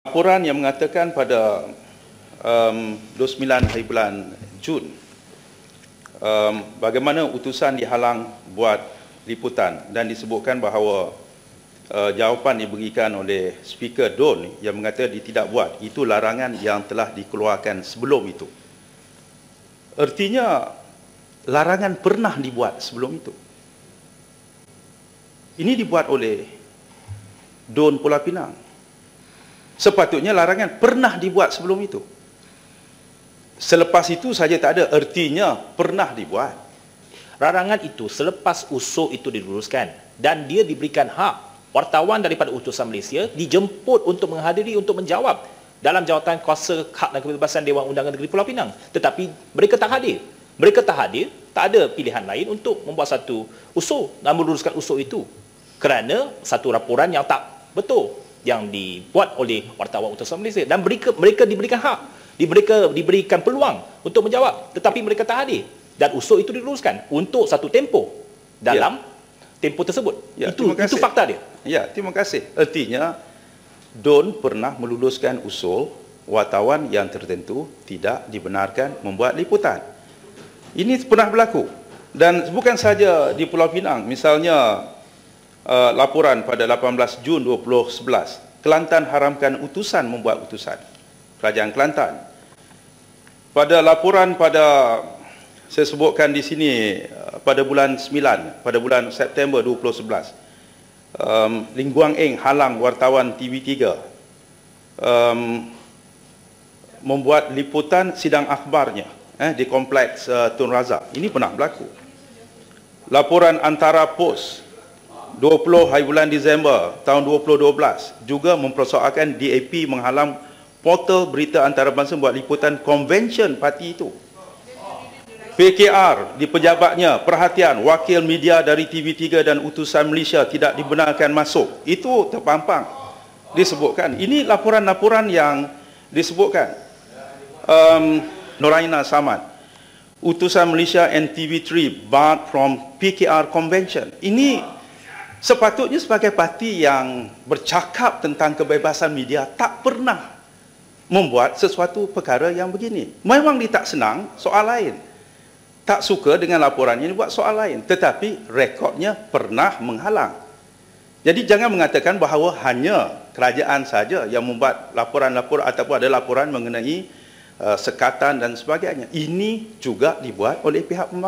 Laporan yang mengatakan pada 29 hari bulan Jun bagaimana utusan dihalang buat liputan dan disebutkan bahawa jawapan diberikan oleh Speaker Don yang mengatakan dia tidak buat, itu larangan yang telah dikeluarkan sebelum itu. Artinya larangan pernah dibuat sebelum itu. Ini dibuat oleh Don Pulau Pinang. Sepatutnya larangan pernah dibuat sebelum itu. Selepas itu saja tak ada, artinya pernah dibuat. Larangan itu selepas usul itu diluluskan dan dia diberikan hak wartawan daripada utusan Malaysia dijemput untuk menghadiri untuk menjawab dalam jawatan kuasa hak dan kebebasan Dewan Undangan Negeri Pulau Pinang. Tetapi mereka tak hadir. Mereka tak hadir, tak ada pilihan lain untuk membuat satu usul dan meluluskan usul itu. Kerana satu laporan yang tak betul yang dibuat oleh wartawan utusan Malaysia dan mereka diberikan hak, diberikan peluang untuk menjawab, tetapi mereka tak hadir dan usul itu diluluskan untuk satu tempoh dalam tempoh tersebut. Itu fakta dia. Ya, terima kasih. Artinya Don pernah meluluskan usul wartawan yang tertentu tidak dibenarkan membuat liputan. Ini pernah berlaku dan bukan saja di Pulau Pinang. Misalnya laporan pada 18 Jun 2011, Kelantan haramkan utusan membuat utusan, Kerajaan Kelantan. Pada laporan saya sebutkan di sini pada bulan 9, pada bulan September 2011, Ling Guang Eng halang wartawan TV3 membuat liputan sidang akhbarnya di kompleks Tun Razak. Ini pernah berlaku. Laporan Antara Post 20 hari bulan Disember tahun 2012 juga mempersoalkan DAP menghalang portal berita antarabangsa buat liputan konvensyen parti itu. PKR di pejabatnya, perhatian, wakil media dari TV3 dan utusan Malaysia tidak dibenarkan masuk. Itu terpampang disebutkan. Ini laporan-laporan yang disebutkan. Noraina Samad, utusan Malaysia and TV3 barred from PKR convention. Ini sepatutnya sebagai parti yang bercakap tentang kebebasan media tak pernah membuat sesuatu perkara yang begini. Memang dia tak senang, soal lain. Tak suka dengan laporan ini, buat soal lain. Tetapi rekodnya pernah menghalang. Jadi jangan mengatakan bahawa hanya kerajaan saja yang membuat laporan-laporan ataupun ada laporan mengenai sekatan dan sebagainya. Ini juga dibuat oleh pihak pembangunan.